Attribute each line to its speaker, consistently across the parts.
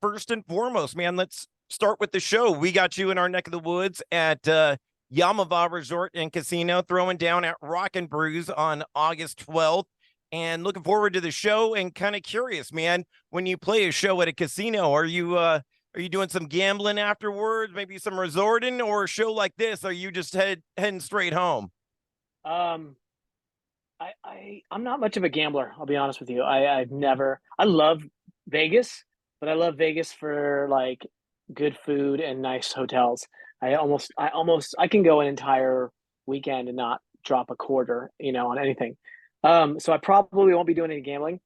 Speaker 1: first and foremost, man, let's start with the show. We got you in our neck of the woods at Yaamava Resort and Casino, throwing down at Rock N Brews on August 12th. And looking forward to the show and kind of curious, man, when you play a show at a casino, are you doing some gambling afterwards, maybe some resorting, or a show like this, are you just heading straight home?
Speaker 2: Um, I'm not much of a gambler. I'll be honest with you. I love Vegas, but I love Vegas for like good food and nice hotels. I can go an entire weekend and not drop a quarter, on anything. So I probably won't be doing any gambling.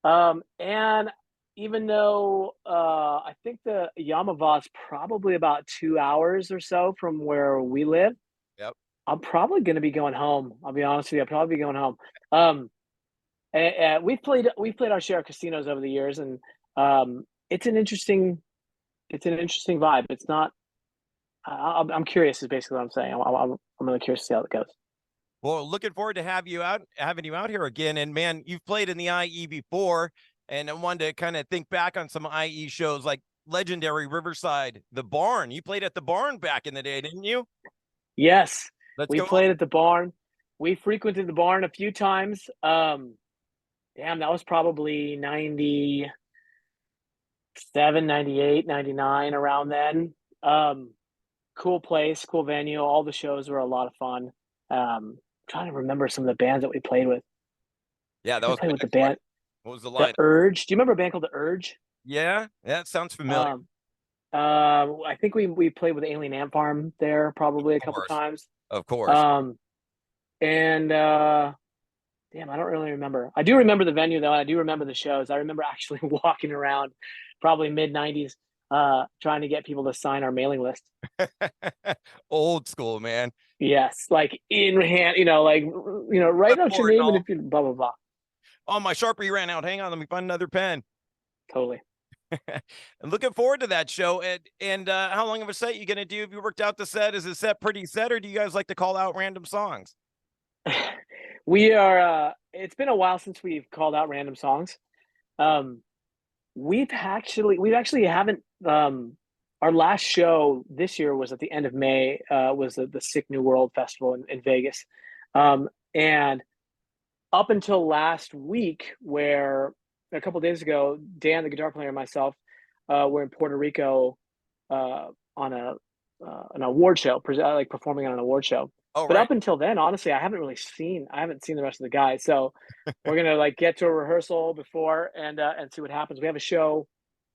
Speaker 2: And even though I think the Yaamava is probably about 2 hours or so from where we live,
Speaker 1: Yep.
Speaker 2: I'm probably going to be going home. I'll be honest with you. I'll probably be going home. Um, we've played our share of casinos over the years, and it's an interesting vibe. It's not. I'm curious. Is basically what I'm saying. I'm really curious to see how it goes.
Speaker 1: Well, looking forward to having you out here again. And man, you've played in the IE before, and I wanted to kind of think back on some IE shows like legendary Riverside, the Barn. You played at the Barn back in the day, didn't you?
Speaker 2: Yes,
Speaker 1: Let's
Speaker 2: we
Speaker 1: go.
Speaker 2: played at the barn. We frequented the barn a few times. Damn, that was probably 97, 98, 99 around then. Um, cool place, cool venue. All the shows were a lot of fun. Trying to remember some of the bands that we played with.
Speaker 1: Yeah,
Speaker 2: I
Speaker 1: that
Speaker 2: think we
Speaker 1: was
Speaker 2: played
Speaker 1: my
Speaker 2: with the
Speaker 1: next question.
Speaker 2: band,
Speaker 1: What was the
Speaker 2: the
Speaker 1: line?
Speaker 2: Urge. Do you remember a band called the Urge?
Speaker 1: Yeah, that sounds familiar.
Speaker 2: Um, I think we played with Alien Ant Farm there probably a
Speaker 1: Of
Speaker 2: couple
Speaker 1: course.
Speaker 2: times.
Speaker 1: Of course.
Speaker 2: Um, and damn, I don't really remember. I do remember the venue though. And I do remember the shows. I remember actually walking around, probably mid '90s, trying to get people to sign our mailing list.
Speaker 1: Old school, man.
Speaker 2: Yes, like in hand, write out your
Speaker 1: Clipboard and
Speaker 2: name and
Speaker 1: all.
Speaker 2: if you blah blah blah.
Speaker 1: Oh, my Sharpie ran out. Hang on, let me find another pen.
Speaker 2: Totally.
Speaker 1: I'm looking forward to that show. And how long of a set you gonna do? Have you worked out the set? Is the set pretty set, or do you guys like to call out random songs?
Speaker 2: We are. It's been a while since we've called out random songs. Um, we've actually haven't. Our last show this year was at the end of May. Was the Sick New World Festival in Vegas, and up until last week, where a couple days ago, Dan, the guitar player, and myself, were in Puerto Rico on an award show, like performing on an award show.
Speaker 1: Oh,
Speaker 2: But
Speaker 1: right.
Speaker 2: up until then, honestly, I haven't seen the rest of the guys. So we're gonna like get to a rehearsal before and see what happens. We have a show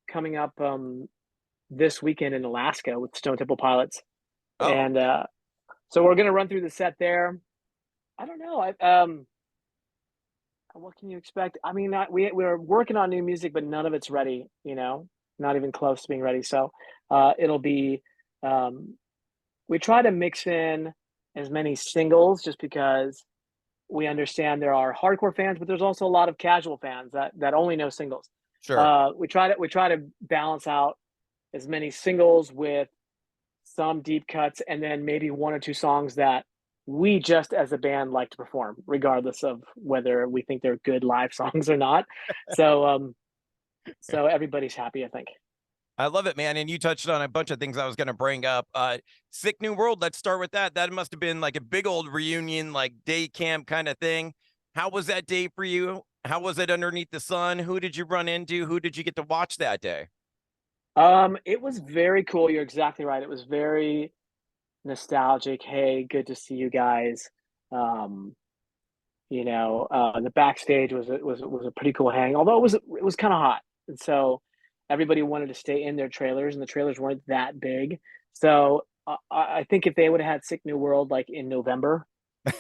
Speaker 2: coming up this weekend in Alaska with Stone Temple Pilots,
Speaker 1: Oh,
Speaker 2: and so we're gonna run through the set there. I don't know. What can you expect? I mean, we're working on new music, but none of it's ready. Not even close to being ready. So it'll be. Um, we try to mix in as many singles, just because we understand there are hardcore fans, but there's also a lot of casual fans that only know singles.
Speaker 1: sure.
Speaker 2: We try to balance out as many singles with some deep cuts, and then maybe one or two songs that we just as a band like to perform, regardless of whether we think they're good live songs or not. So so everybody's happy, I think.
Speaker 1: I love it, man. And you touched on a bunch of things I was going to bring up. Sick New World. Let's start with that. That must have been like a big old reunion, like day camp kind of thing. How was that day for you? How was it underneath the sun? Who did you run into? Who did you get to watch that day?
Speaker 2: It was very cool. You're exactly right. It was very nostalgic. Hey, good to see you guys. Um, the backstage was a pretty cool hang, although it was kind of hot, and so everybody wanted to stay in their trailers, and the trailers weren't that big. So I think if they would have had Sick New World like in November,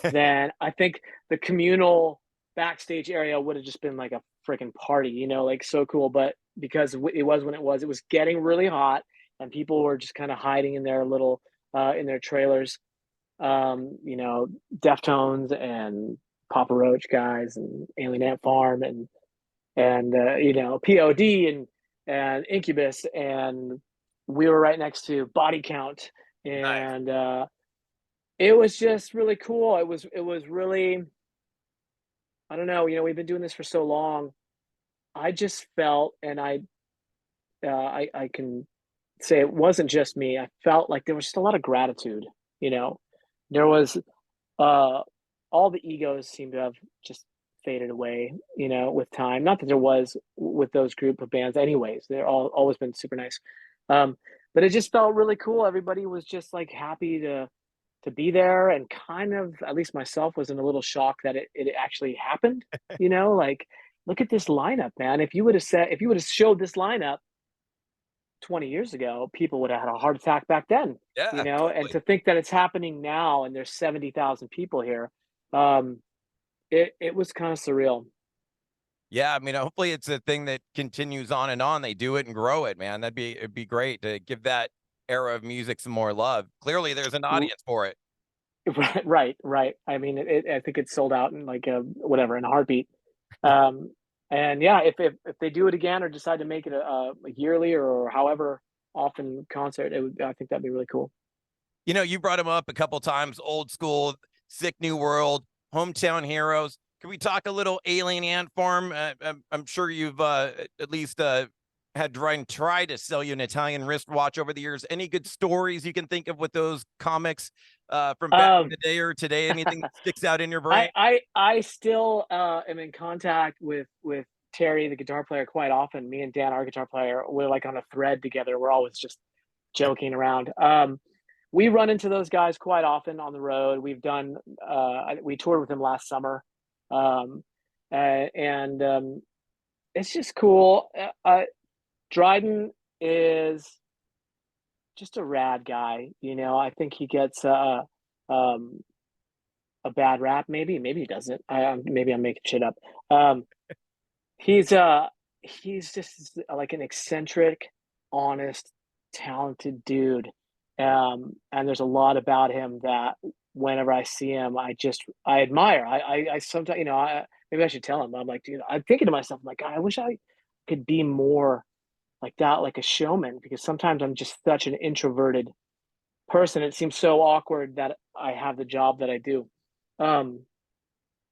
Speaker 2: then I think the communal backstage area would have just been like a freaking party, like so cool. But because it was when it was getting really hot, and people were just kind of hiding in their little in their trailers. Deftones and Papa Roach guys and Alien Ant Farm and POD and Incubus, and we were right next to Body Count,
Speaker 1: Nice.
Speaker 2: and it was just really cool. It was really, I don't know, we've been doing this for so long. I just felt, and I I can say it wasn't just me. I felt like there was just a lot of gratitude. You know, there was uh, all the egos seem to have just faded away. You know, with time. Not that there was with those group of bands, anyways. They're all always been super nice. Um, but it just felt really cool. Everybody was just like happy to be there, and kind of, at least myself, was in a little shock that it actually happened. You know, like, look at this lineup, man. If you would have showed this lineup 20 years ago, people would have had a heart attack back then, you
Speaker 1: Yeah,
Speaker 2: know, and
Speaker 1: totally.
Speaker 2: to think that it's happening now and there's 70,000 people here, um, it was kind of surreal.
Speaker 1: Yeah, I mean, hopefully it's a thing that continues on and on. They do it and grow it, man. It'd be great to give that era of music some more love. Clearly, there's an
Speaker 2: R-
Speaker 1: audience for it.
Speaker 2: Right, right. I mean, I think it's sold out in like whatever, in a heartbeat. Um, and yeah, if they do it again or decide to make it a yearly or however often concert, I think that'd be really cool.
Speaker 1: You know, you brought him up a couple times. Old school, sick new world, hometown heroes. Can we talk a little Alien Ant Farm? I'm sure you've at least had tried to sell you an Italian wristwatch over the years. Any good stories you can think of with those comics from back in
Speaker 2: Um,
Speaker 1: the day or today? Anything that sticks out in your
Speaker 2: I
Speaker 1: brain?
Speaker 2: I still am in contact with Terry, the guitar player, quite often. Me and Dan, our guitar player, we're like on a thread together. We're always just joking around. We run into those guys quite often on the road. We toured with him last summer, um, and it's just cool. Dryden is just a rad guy. You know, I think he gets um, a bad rap. Maybe he doesn't. Maybe I'm making shit up. Um, he's uh he's just like an eccentric, honest, talented dude. And there's a lot about him that whenever I see him, I admire. I sometimes, maybe I should tell him. I'm like, dude, I'm thinking to myself, I'm like, God, I wish I could be more like that, like a showman, because sometimes I'm just such an introverted person. It seems so awkward that I have the job that I do. Um,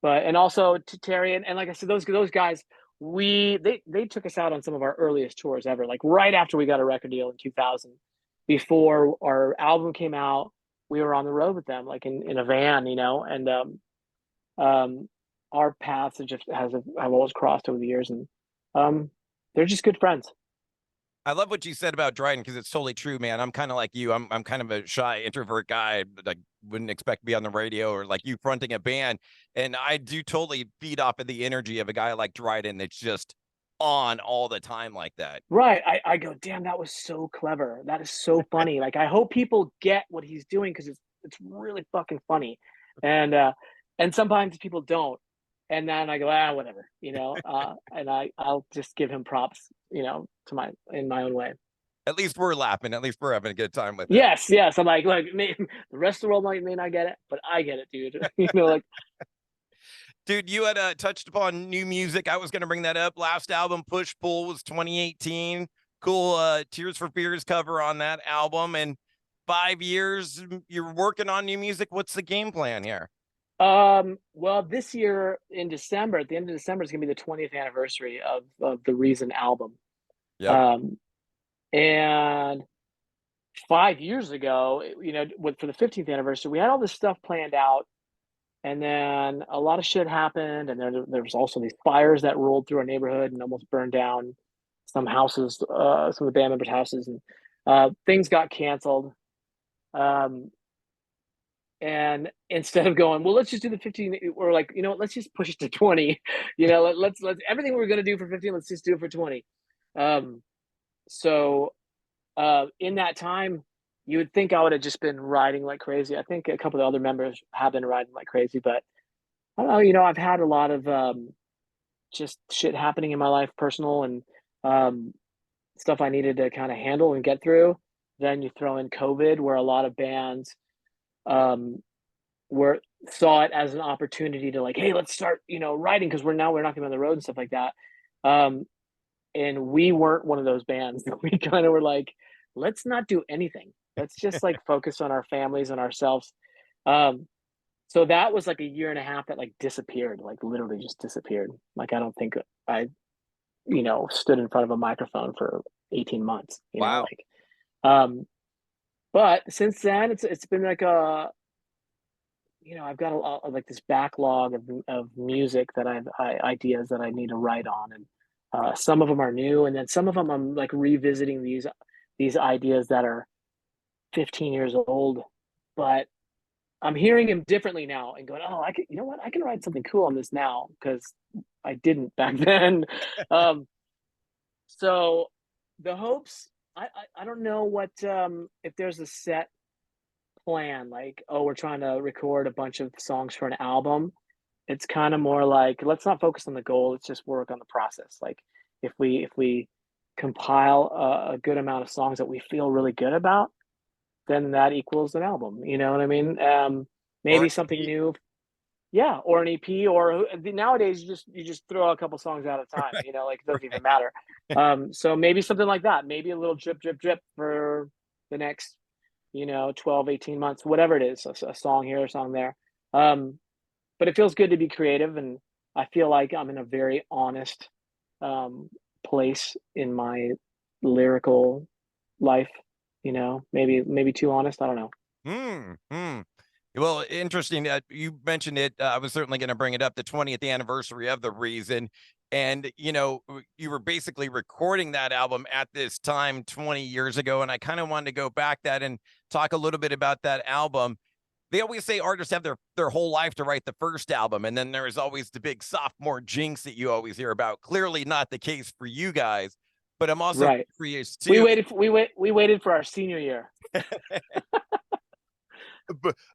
Speaker 2: but and also to Terry and like I said, those guys, they took us out on some of our earliest tours ever, like right after we got a record deal in 2000. Before our album came out, we were on the road with them, like in a van, and um, our paths have always crossed over the years, and um, they're just good friends.
Speaker 1: I love what you said about Dryden because it's totally true, man. I'm kind of like you. I'm kind of a shy introvert guy that I wouldn't expect to be on the radio or like you fronting a band. And I do totally feed off of the energy of a guy like Dryden that's just on all the time like that.
Speaker 2: Right. I go, damn, that was so clever. That is so funny. Like, I hope people get what he's doing because it's really fucking funny. And sometimes people don't. And then I go, whatever, and I'll just give him props, to in my own way.
Speaker 1: At least we're laughing. At least we're having a good time with it.
Speaker 2: Yes, yes. I'm like, look, the rest of the world may not get it, but I get it, dude. Like,
Speaker 1: Dude, you had touched upon new music. I was going to bring that up. Last album, Push Pull, was 2018. Cool Tears for Fears cover on that album. And 5 years, you're working on new music. What's the game plan here?
Speaker 2: well, this year in December, at the end of December, is gonna be the 20th anniversary of the Reason album.
Speaker 1: Yep.
Speaker 2: Um, and 5 years ago, for the 15th anniversary, we had all this stuff planned out, and then a lot of shit happened, and there was also these fires that rolled through our neighborhood and almost burned down some houses, some of the band members' houses, and things got canceled. Um, and instead of going, well, let's just do the 15, or like, let's just push it to 20. Let's everything we're gonna do for 15, let's just do it for 20. Um, so in that time, you would think I would have just been riding like crazy. I think a couple of the other members have been riding like crazy, but I don't know. I've had a lot of just shit happening in my life, personal and um, stuff I needed to kind of handle and get through. Then you throw in COVID, where a lot of bands um, were saw it as an opportunity to like, hey, let's start, writing, because we're not going to be on the road and stuff like that. Um, and we weren't one of those bands. We kind of were like, let's not do anything. Let's just like focus on our families and ourselves. Um, so that was like a year and a half that like disappeared, like literally just disappeared. Like, I don't think I, stood in front of a microphone for 18 months,
Speaker 1: Wow.
Speaker 2: like, but since then it's been like I've got like this backlog of music that ideas that I need to write on, and some of them are new, and then some of them I'm like revisiting these ideas that are 15 years old, but I'm hearing him differently now and going, oh, you know what? I can write something cool on this now because I didn't back then. Um, so the hopes, I don't know what, if there's a set plan, like, oh, we're trying to record a bunch of songs for an album. It's kind of more like, let's not focus on the goal. Let's just work on the process. Like if we compile a good amount of songs that we feel really good about, then that equals an album. You know what I mean?
Speaker 1: Or
Speaker 2: Maybe something new, yeah, or an EP, or nowadays you just throw a couple songs at a time. Like it doesn't even matter. So maybe something like that. Maybe a little drip, drip, drip for the next 12, 18 months, whatever it is, a song here, a song there. But it feels good to be creative, and I feel like I'm in a very honest place in my lyrical life. Maybe too honest. I don't know.
Speaker 1: Hmm. Well, interesting that you mentioned it. I was certainly going to bring it up, the 20th anniversary of The Reason. And, you were basically recording that album at this time 20 years ago. And I kind of wanted to go back that and talk a little bit about that album. They always say artists have their whole life to write the first album. And then there is always the big sophomore jinx that you always hear about. Clearly not the case for you guys, but I'm also
Speaker 2: Right.
Speaker 1: curious
Speaker 2: We
Speaker 1: too.
Speaker 2: waited for our senior year.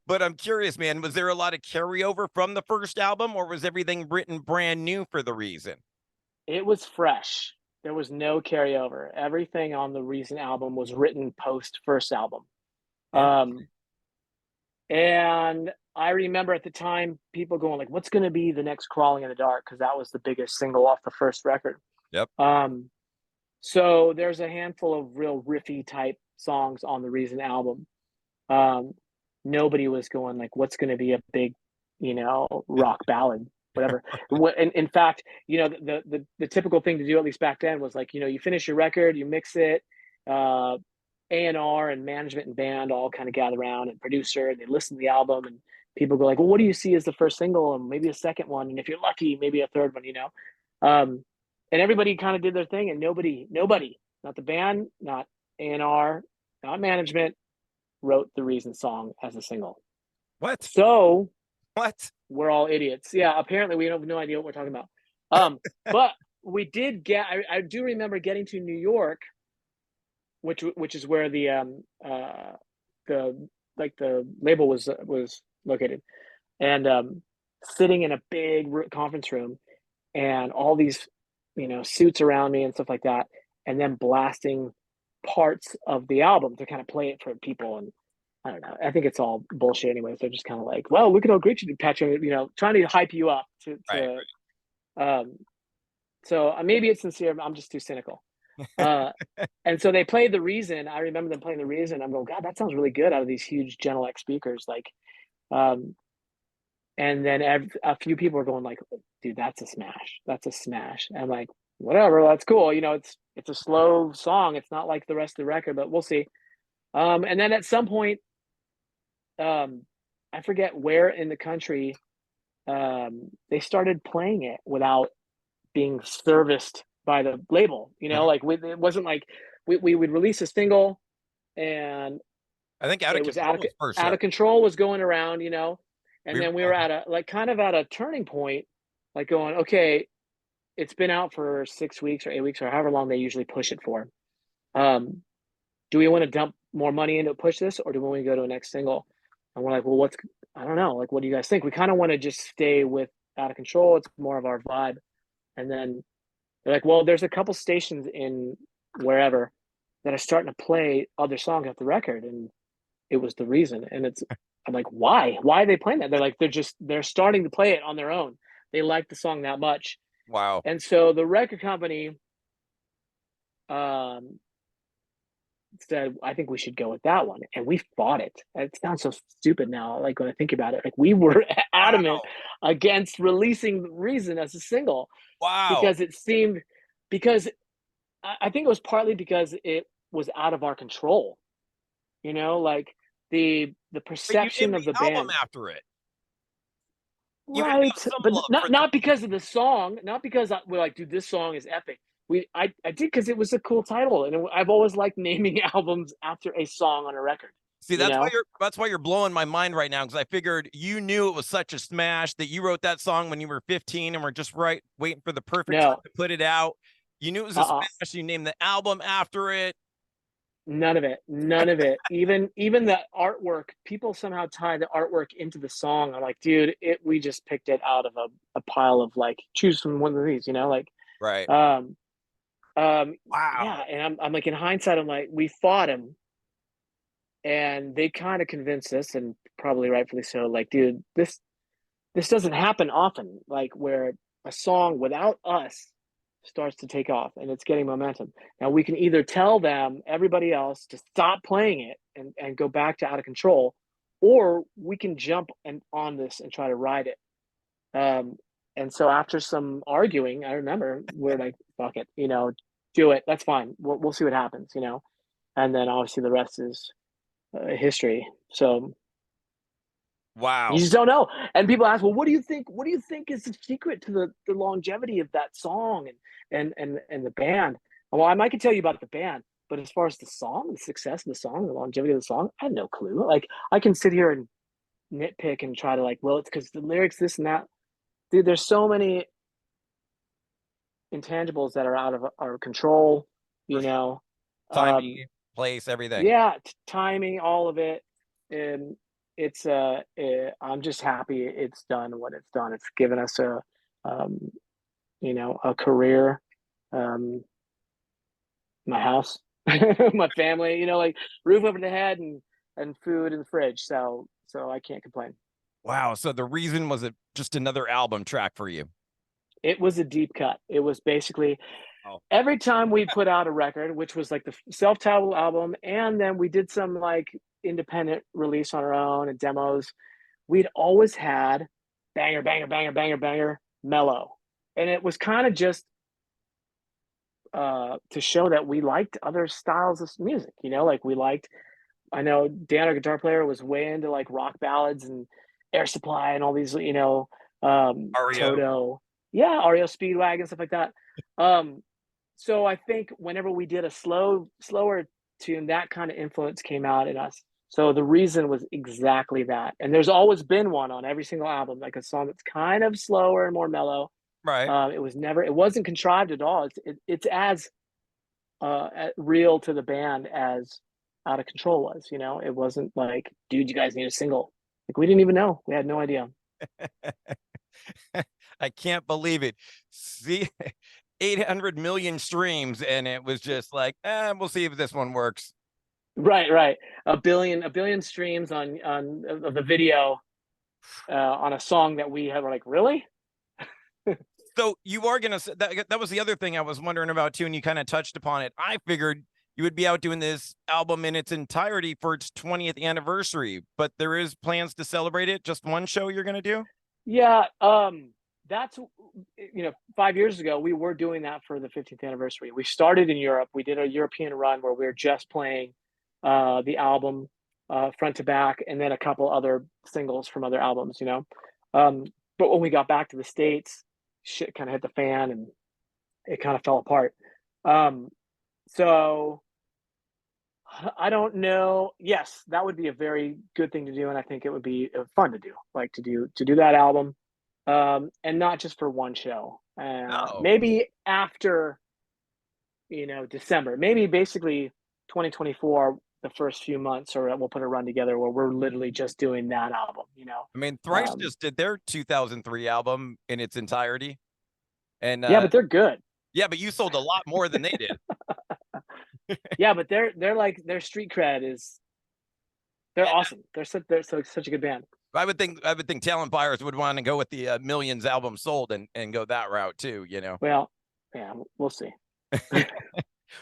Speaker 1: But I'm curious, man, was there a lot of carryover from the first album, or was everything written brand new for The Reason?
Speaker 2: It was fresh. There was no carryover. Everything on the recent album was written post first album. Um, and I remember at the time people going like, "What's going to be the next Crawling in the Dark?" Because that was the biggest single off the first record.
Speaker 1: Yep.
Speaker 2: So there's a handful of real riffy type songs on the Reason album. Um, Nobody was going like, "What's going to be a big, rock ballad?" Whatever. In fact, the typical thing to do, at least back then, was like, you finish your record, you mix it, A&R and management and band all kind of gather around, and producer, and they listen to the album, and people go like, "Well, what do you see as the first single, and maybe a second one, and if you're lucky, maybe a third one." And everybody kind of did their thing, and nobody, not the band, not A&R, not management, wrote the Reason song as a single.
Speaker 1: What?
Speaker 2: So
Speaker 1: What?
Speaker 2: we're all idiots. Yeah, apparently we have no idea what we're talking about. But we did get. I do remember getting to New York, which is where the label was located, and sitting in a big conference room, and all these suits around me and stuff like that, and then blasting parts of the album to kind of play it for people. And I don't know. I think it's all bullshit anyway. So just kind of like, well, look at how great you did, Patrick. Trying to hype you up
Speaker 1: Right.
Speaker 2: um. So maybe it's sincere. I'm just too cynical. And so they played The Reason. I remember them playing The Reason. I'm going, God, that sounds really good out of these huge Genelec speakers. Like, and then a few people are going like, dude, that's a smash. That's a smash. And I'm like, whatever, that's cool. It's a slow song. It's not like the rest of the record, but we'll see. And then at some point, I forget where in the country, they started playing it without being serviced by the label. Like it wasn't like we would release a single, and
Speaker 1: I think Out of
Speaker 2: it was
Speaker 1: Control was first
Speaker 2: out
Speaker 1: up.
Speaker 2: of control was going around, and
Speaker 1: We were,
Speaker 2: then we were at a turning point, like going, okay, it's been out for 6 weeks or 8 weeks or however long they usually push it for. Do we want to dump more money into push this, or do we want to go to a next single? And we're like, well, I don't know. Like, what do you guys think? We kind of want to just stay with Out of Control. It's more of our vibe. And then they're like, well, there's a couple stations in wherever that are starting to play other songs off the record. And it was The Reason. And I'm like, why? Why are they playing that? They're like, they're starting to play it on their own. They like the song that much.
Speaker 1: wow.
Speaker 2: And so the record company said, I think we should go with that one. And we fought it. It sounds so stupid now, like when I think about it. Like we were adamant against releasing The Reason as a single
Speaker 1: Wow.
Speaker 2: because it seemed, because I think it was partly because it was out of our control. Like the
Speaker 1: But you
Speaker 2: perception
Speaker 1: named
Speaker 2: of the
Speaker 1: the album
Speaker 2: band.
Speaker 1: after it. You had to have
Speaker 2: Right,
Speaker 1: some
Speaker 2: but
Speaker 1: love for
Speaker 2: not
Speaker 1: the
Speaker 2: because of the song, not because we're like, dude, this song is epic. I did because it was a cool title, and I've always liked naming albums after a song on a record.
Speaker 1: See,
Speaker 2: You know,
Speaker 1: that's why you're blowing my mind right now, because I figured you knew it was such a smash that you wrote that song when you were 15 and were just waiting for the perfect time
Speaker 2: no,
Speaker 1: to put it out. You knew it was a
Speaker 2: uh,
Speaker 1: smash. You named the album after it.
Speaker 2: none of it, none of it. Even the artwork, people somehow tie the artwork into the song. I'm like, dude, we just picked it out of a pile of like, choose from one of these.
Speaker 1: Right.
Speaker 2: Um, yeah,
Speaker 1: Wow.
Speaker 2: and I'm like, in hindsight, I'm like, we fought him, and they kind of convinced us, and probably rightfully so. Like, dude, this doesn't happen often. Like where a song without us starts to take off and it's getting momentum. Now we can either tell them, everybody else, to stop playing it and go back to out of control, or we can jump on this and try to ride it. Um, and so after some arguing, I remember we're like, fuck it, do it. That's fine. We'll see what happens. And then obviously the rest is history. So you
Speaker 1: Wow.
Speaker 2: just don't know. And people ask, well, what do you think? What do you think is the secret to the longevity of that song and the band? Well, I might could tell you about the band, but as far as the song, the success of the song, the longevity of the song, I have no clue. Like I can sit here and nitpick and try to like, well, it's because the lyrics, this and that. Dude, there's so many intangibles that are out of our control.
Speaker 1: For
Speaker 2: You
Speaker 1: sure.
Speaker 2: know, um,
Speaker 1: Timing, place, everything.
Speaker 2: yeah, timing, all of it. And it's I'm just happy it's done what it's done. It's given us um a career, um my house, my family, like roof over the head and food in the fridge. So I can't complain.
Speaker 1: Wow. So the reason was it just another album track for you?
Speaker 2: It was a deep cut. It was basically
Speaker 1: Oh,
Speaker 2: every time we put out a record, which was like the self-titled album, and then we did some like independent release on our own and demos, we'd always had banger, banger, banger, banger, banger, mellow. And it was kind of just to show that we liked other styles of music, like I know Dan, our guitar player, was way into like rock ballads and Air Supply and all these,
Speaker 1: REO.
Speaker 2: Toto, yeah, REO Speedwagon and stuff like that. Um, so I think whenever we did a slower tune, that kind of influence came out in us. So the reason was exactly that. And there's always been one on every single album, like a song that's kind of slower and more mellow.
Speaker 1: Right.
Speaker 2: It wasn't contrived at all. It's as real to the band as Out of Control was. It wasn't like, dude, you guys need a single. Like we didn't even know. We had no idea.
Speaker 1: I can't believe it. See, 800 million streams, and it was just like, we'll see if this one works.
Speaker 2: Right, right. A billion streams on of the video on a song that we had. We're like, really?
Speaker 1: So you are gonna that was the other thing I was wondering about too, and you kind of touched upon it. I figured you would be out doing this album in its entirety for its 20th anniversary, but there is plans to celebrate it. Just one show you're gonna do?
Speaker 2: Yeah. That's 5 years ago we were doing that for the 15th anniversary. We started in Europe. We did a European run where we were just playing the album front to back, and then a couple other singles from other albums. Um, but when we got back to the States, shit kind of hit the fan, and it kind of fell apart. Um, so I don't know. Yes, that would be a very good thing to do, and I think it would be fun to do, like to do that album, and not just for one show.
Speaker 1: No.
Speaker 2: Maybe after December, maybe basically 2024, the first few months, or we'll put a run together where we're literally just doing that album.
Speaker 1: I mean, Thrice
Speaker 2: Um,
Speaker 1: just did their 2003 album in its entirety, and
Speaker 2: yeah, but they're good.
Speaker 1: yeah, but you sold a lot more than they did.
Speaker 2: Yeah, but they're like their street cred is they're
Speaker 1: And
Speaker 2: awesome. They're such a good band.
Speaker 1: I would think talent buyers would want to go with the millions album sold and go that route too.
Speaker 2: Well, yeah, we'll see.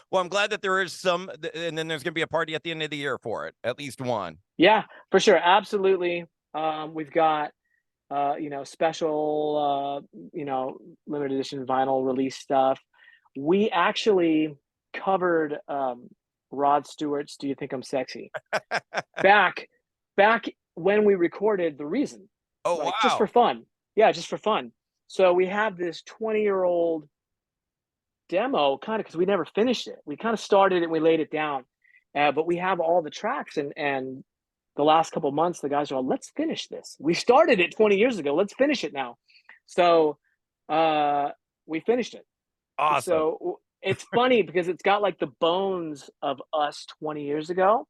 Speaker 1: Well, I'm glad that there is some, and then there's going to be a party at the end of the year for it, at least one.
Speaker 2: Yeah, for sure. Absolutely. We've got special limited edition vinyl release stuff. We actually covered Rod Stewart's "Do You Think I'm Sexy" back back when we recorded The Reason,
Speaker 1: Oh,
Speaker 2: like just for
Speaker 1: wow.
Speaker 2: fun. Yeah, just for fun. So we have this 20-year-old demo, kind of, because we never finished it. We kind of started it and we laid it down, but we have all the tracks, and the last couple of months, the guys are all, let's finish this. We started it 20 years ago. Let's finish it now. So we finished it.
Speaker 1: Awesome.
Speaker 2: So it's funny because it's got like the bones of us 20 years ago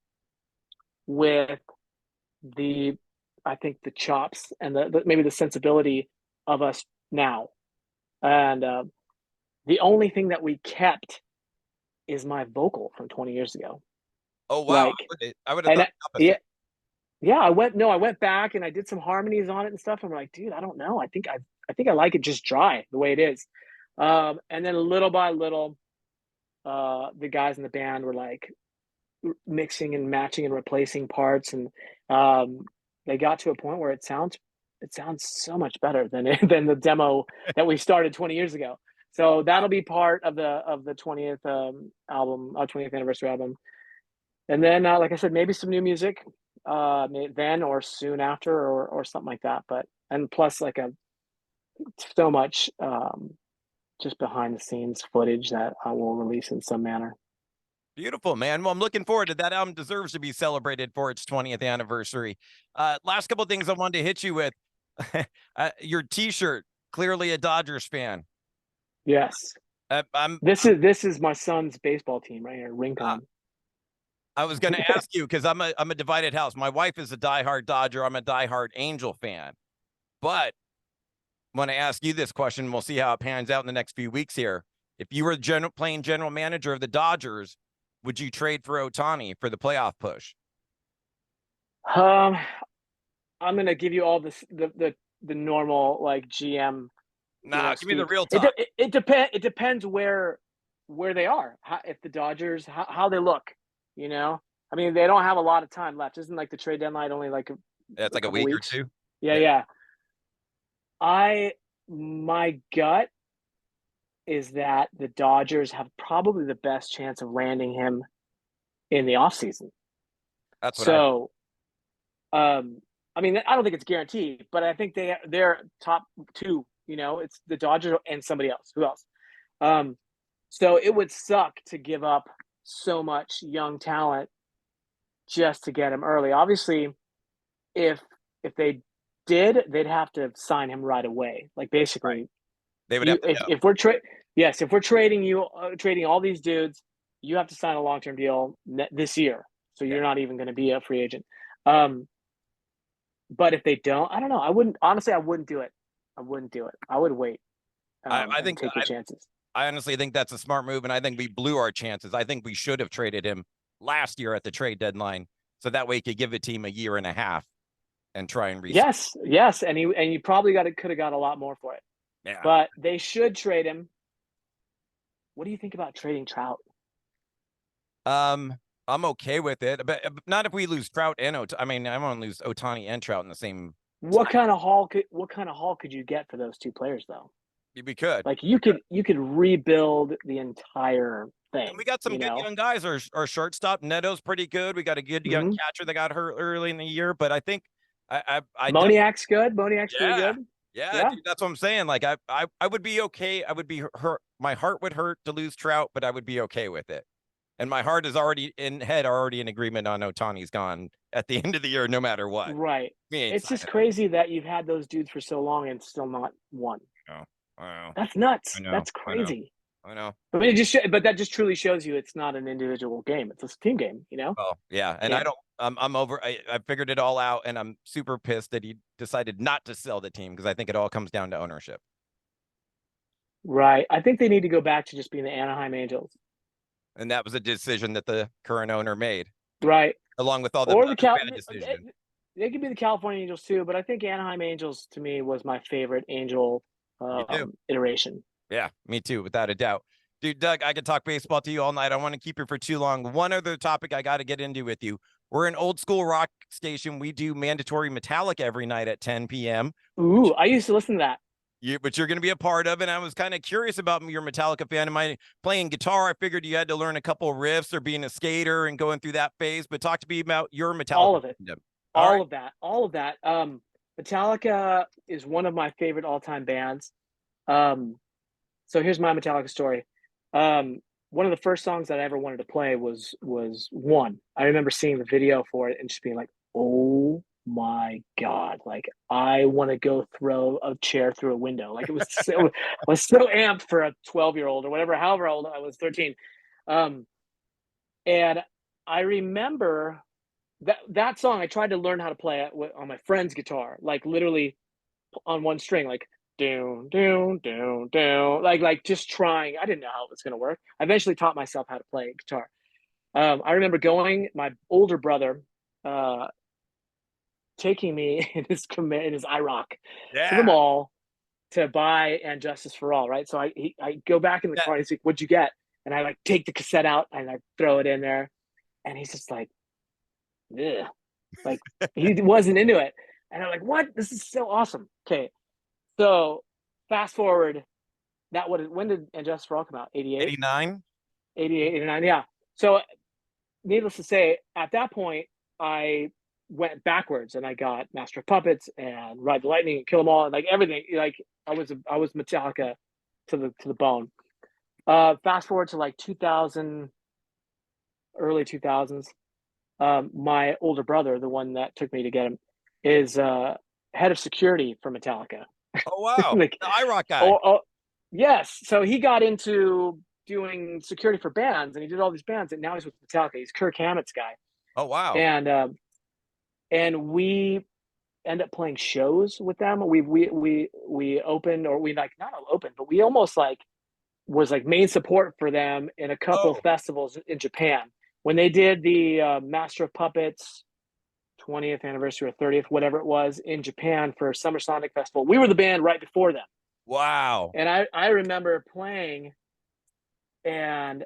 Speaker 2: with the, I think, the chops and maybe the sensibility of us now. And the only thing that we kept is my vocal from 20 years ago.
Speaker 1: Oh, wow.
Speaker 2: Like,
Speaker 1: I would have
Speaker 2: and
Speaker 1: thought the
Speaker 2: yeah,
Speaker 1: opposite.
Speaker 2: yeah, I went back and I did some harmonies on it and stuff. And we're like, dude, I don't know. I think I like it just dry the way it is. And then little by little, the guys in the band were like mixing and matching and replacing parts, and they got to a point where it sounds so much better than the demo that we started 20 years ago. So that'll be part of the 20th album, our 20th anniversary album. And then, like I said, maybe some new music, then or soon after, or something like that. But and plus, like so much just behind the scenes footage that I will release in some manner.
Speaker 1: Beautiful, man. Well, I'm looking forward to that. Album deserves to be celebrated for its 20th anniversary. Last couple of things I wanted to hit you with. Your T-shirt, clearly a Dodgers fan.
Speaker 2: Yes,
Speaker 1: I'm.
Speaker 2: this is my son's baseball team right here, ringtone.
Speaker 1: I was going to ask you because I'm a divided house. My wife is a diehard Dodger. I'm a diehard Angel fan. But when I ask you this question, we'll see how it pans out in the next few weeks here. If you were playing general manager of the Dodgers, would you trade for Ohtani for the playoff push?
Speaker 2: I'm gonna give you all this the normal like GM,
Speaker 1: Nah, give me the
Speaker 2: speak.
Speaker 1: real talk.
Speaker 2: It depends where they are. If the Dodgers, how they look, you know. I mean, they don't have a lot of time left. Isn't like the trade deadline only like
Speaker 1: That's
Speaker 2: a
Speaker 1: like a
Speaker 2: couple
Speaker 1: week or
Speaker 2: weeks?
Speaker 1: two.
Speaker 2: Yeah, yeah. My gut is that the Dodgers have probably the best chance of landing him in the offseason.
Speaker 1: That's what I.
Speaker 2: So, I mean, I don't think it's guaranteed, but I think they're top two. You know, it's the Dodgers and somebody else. Who else? So it would suck to give up so much young talent just to get him early. Obviously, if they did, they'd have to sign him right away. Like
Speaker 1: Right.
Speaker 2: basically,
Speaker 1: They would have to go.
Speaker 2: if we're if we're trading all these dudes, you have to sign a long term deal this year. So you're not even going to be a free agent. But if they don't, I don't know. I wouldn't do it. I wouldn't do it. I would wait
Speaker 1: I
Speaker 2: and
Speaker 1: think
Speaker 2: take your chances.
Speaker 1: I honestly think that's a smart move, and I think we blew our chances. I think we should have traded him last year at the trade deadline, so that way he could give the team a year and a half and try and reset.
Speaker 2: Yes, and you probably could have got a lot more for it.
Speaker 1: Yeah.
Speaker 2: But they should trade him. What do you think about trading Trout?
Speaker 1: I'm okay with it, but not if we lose Trout and I mean, I want to lose Ohtani and Trout in the same.
Speaker 2: What kind of haul could you get for those two players though?
Speaker 1: We could.
Speaker 2: Like you could rebuild the entire thing.
Speaker 1: And we got some good young guys. Our shortstop Neto's pretty good. We got a good young catcher that got hurt early in the year, but I think I
Speaker 2: Moniak's good. Moniak's pretty good.
Speaker 1: Yeah, dude, that's what I'm saying. Like I would be okay. I would be hurt. My heart would hurt to lose Trout, but I would be okay with it. And my heart is already in agreement on Ohtani's gone at the end of the year, no matter what.
Speaker 2: Right. It's just crazy that you've had those dudes for so long and still not won.
Speaker 1: I know.
Speaker 2: That's nuts.
Speaker 1: I know.
Speaker 2: That's crazy.
Speaker 1: I know.
Speaker 2: But that just truly shows you it's not an individual game. It's a team game, you know?
Speaker 1: Oh, yeah. And I don't, I'm over, I figured it all out, and I'm super pissed that he decided not to sell the team because I think it all comes down to ownership.
Speaker 2: Right. I think they need to go back to just being the Anaheim Angels.
Speaker 1: And that was a decision that the current owner made.
Speaker 2: Right.
Speaker 1: Along with all the bad decisions.
Speaker 2: They could be the California Angels too, but I think Anaheim Angels to me was my favorite Angel iteration.
Speaker 1: Yeah, me too, without a doubt. Dude, Doug, I could talk baseball to you all night. I don't want to keep you for too long. One other topic I got to get into with you. We're an old school rock station. We do mandatory Metallica every night at 10 p.m.
Speaker 2: Ooh, I used to listen to that.
Speaker 1: but you're going to be a part of it. And I was kind of curious about your Metallica fan. Am I playing guitar? I figured you had to learn a couple of riffs or being a skater and going through that phase. But talk to me about your
Speaker 2: All
Speaker 1: Metallica
Speaker 2: of it,
Speaker 1: fandom. All
Speaker 2: all
Speaker 1: right.
Speaker 2: of that, all of that. Metallica is one of my favorite all-time bands. Um, so here's my Metallica story. One of the first songs that I ever wanted to play was One. I remember seeing the video for it and just being like, "Oh my God, like I want to go throw a chair through a window." Like it was so I was so amped for a 12-year-old or whatever, however old I was, 13. Um, and I remember that song. I tried to learn how to play it on my friend's guitar, like literally on one string, like down, down, down, down, like just trying. I didn't know how it was going to work. I eventually taught myself how to play guitar. I remember my older brother, uh, taking me in his IROC to the
Speaker 1: Yeah.
Speaker 2: mall to buy And Justice for All. Right. So I go back in the car and he's like, "What'd you get?" And I like take the cassette out and I throw it in there, and he's just like, "Ugh." Like he wasn't into it. And I'm like, "What? This is so awesome." Okay. So fast forward, when did And Justice for All come out? 88,
Speaker 1: 89.
Speaker 2: 88, 89. Yeah. So needless to say, at that point, I went backwards and I got Master of Puppets and Ride the Lightning and Kill 'Em All and like everything. Like I was Metallica to the bone. Fast forward to like 2000, early 2000s. My older brother, the one that took me to get him, is head of security for Metallica.
Speaker 1: Oh, wow.
Speaker 2: Like,
Speaker 1: The IROC guy.
Speaker 2: oh, yes. So he got into doing security for bands, and he did all these bands, and now he's with Metallica. He's Kirk Hammett's guy,
Speaker 1: Oh, wow.
Speaker 2: and we end up playing shows with them. We opened, or we like not open, but we almost like was like main support for them in a couple
Speaker 1: Oh,
Speaker 2: festivals in Japan when they did the Master of Puppets 20th anniversary or 30th, whatever it was, in Japan for Summer Sonic Festival. We were the band right before them.
Speaker 1: wow.
Speaker 2: And I remember playing and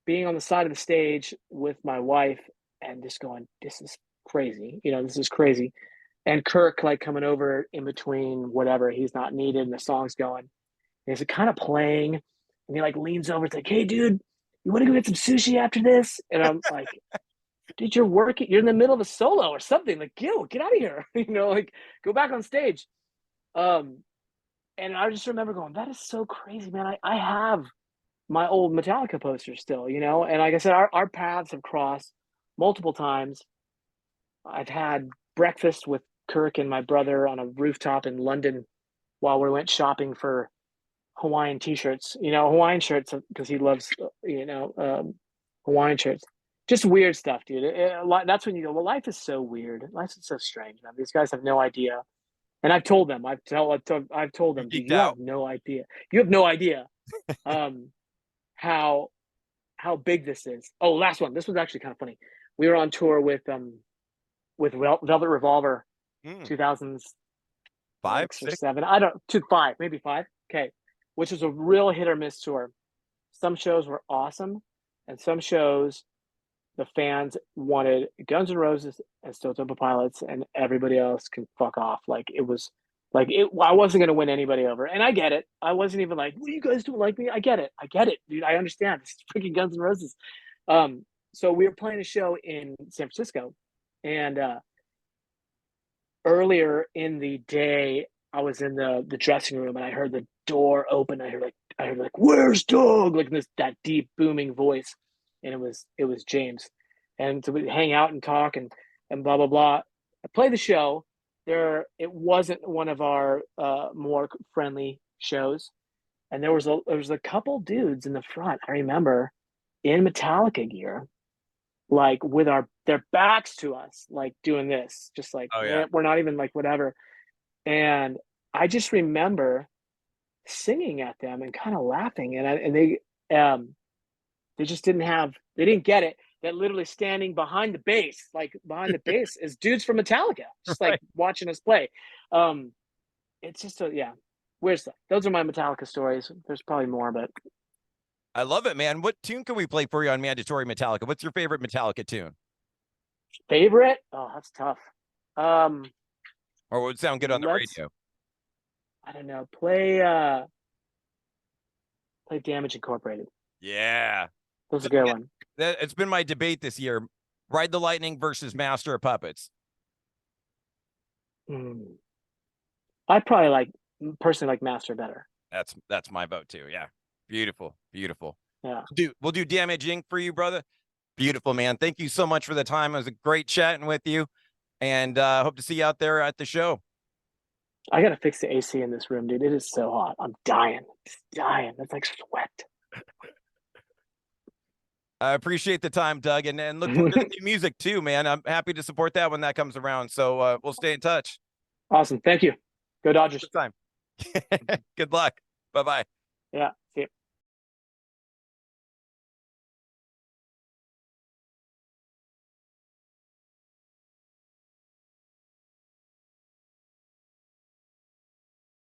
Speaker 2: being on the side of the stage with my wife and just going, "This is crazy. This is crazy." And Kirk like coming over in between whatever he's not needed and the song's going. And he's kind of playing and he like leans over. It's like, "Hey, dude, you want to go get some sushi after this?" And I'm like, "Dude, you're working. You're in the middle of a solo or something. Like, get out of here. Like go back on stage." Um, and I just remember going, "That is so crazy, man. I have my old Metallica poster still, And like I said, our paths have crossed multiple times. I've had breakfast with Kirk and my brother on a rooftop in London while we went shopping for Hawaiian t-shirts, Hawaiian shirts because he loves, Hawaiian shirts. Just weird stuff, dude. That's when you go, well, life is so weird. Life is so strange, man. These guys have no idea. And I've told them, I've told
Speaker 1: You
Speaker 2: them, dude,
Speaker 1: geeked
Speaker 2: you have
Speaker 1: out.
Speaker 2: no idea. You have no idea um, how big this is. Oh, last one. This was actually kind of funny. We were on tour with Velvet Revolver,
Speaker 1: Mm,
Speaker 2: 2006
Speaker 1: five,
Speaker 2: or
Speaker 1: six.
Speaker 2: seven. I don't two five, maybe five. Okay, which was a real hit or miss tour. Some shows were awesome, and some shows the fans wanted Guns N' Roses and Stone Temple Pilots, and everybody else can fuck off. Like it was, like it. I wasn't gonna win anybody over, and I get it. I wasn't even like, "What, you guys don't like me?" I get it. I get it, dude. I understand. It's freaking Guns N' Roses. So we were playing a show in San Francisco, and earlier in the day, I was in the dressing room, and I heard the door open. I heard like, "Where's Doug?" Like that deep booming voice, and it was James, and so we hang out and talk and blah blah blah. I play the show. It wasn't one of our more friendly shows, and there was a couple dudes in the front. I remember in Metallica gear, like with their backs to us, like doing this, just like
Speaker 1: Oh, yeah.
Speaker 2: we're not even like whatever. And I just remember singing at them and kind of laughing, and they just they didn't get it. That literally standing behind the bass, like behind the bass, is dudes from Metallica, just like
Speaker 1: Right.
Speaker 2: watching us play. Um, it's just yeah, weird stuff. Those are my Metallica stories. There's probably more, but
Speaker 1: I love it, man. What tune can we play for you on Mandatory Metallica? What's your favorite Metallica tune?
Speaker 2: favorite? Oh, that's tough. Um,
Speaker 1: Or what would sound good on the
Speaker 2: let's.
Speaker 1: radio?
Speaker 2: I don't know, play Damage Incorporated.
Speaker 1: Yeah.
Speaker 2: That was a good one.
Speaker 1: It's been my debate this year. Ride the Lightning versus Master of Puppets.
Speaker 2: I probably personally like Master better.
Speaker 1: That's my vote too. Yeah. Beautiful. Beautiful.
Speaker 2: Yeah.
Speaker 1: We'll do Damage Inc. for you, brother. Beautiful, man. Thank you so much for the time. It was a great chatting with you. And hope to see you out there at the show.
Speaker 2: I gotta fix the AC in this room, dude. It is so hot. I'm dying. Just dying. That's like sweat.
Speaker 1: I appreciate the time, Doug, and look forward to the new music too, man. I'm happy to support that when that comes around. So we'll stay in touch.
Speaker 2: Awesome. Thank you. Go Dodgers.
Speaker 1: Good time. Good luck. Bye-bye.
Speaker 2: Yeah.